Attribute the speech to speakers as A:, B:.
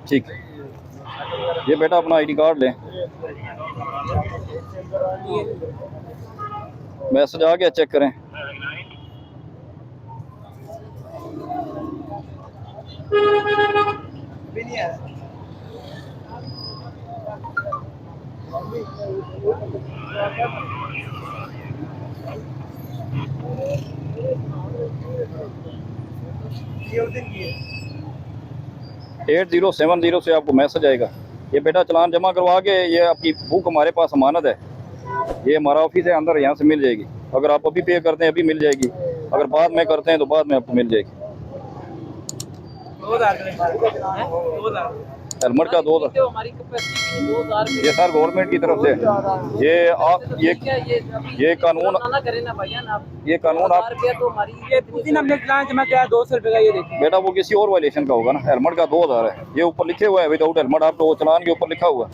A: ठीक है, ये बेटा अपना आईडी कार्ड ले, मैसेज आ गया, चेक करें। ये 8070 से आपको मैसेज आएगा। ये बेटा चलान जमा करवा के, ये आपकी बुक हमारे पास अमानत है, ये हमारा ऑफिस है अंदर, यहाँ से मिल जाएगी। अगर आप अभी पे करते हैं अभी मिल जाएगी, अगर बाद में करते हैं तो बाद में आपको मिल जाएगी। हेलमेट का 2000 ये सर गवर्नमेंट की तरफ से, ये आप ये कानून आप
B: जमा किया 200 रुपए का, ये देखिए
A: बेटा वो किसी और वायलेशन का होगा ना। हेलमेट का 2000 है, ये ऊपर लिखे हुआ है विदाउट हेलमेट, आप तो चलान के ऊपर लिखा हुआ है।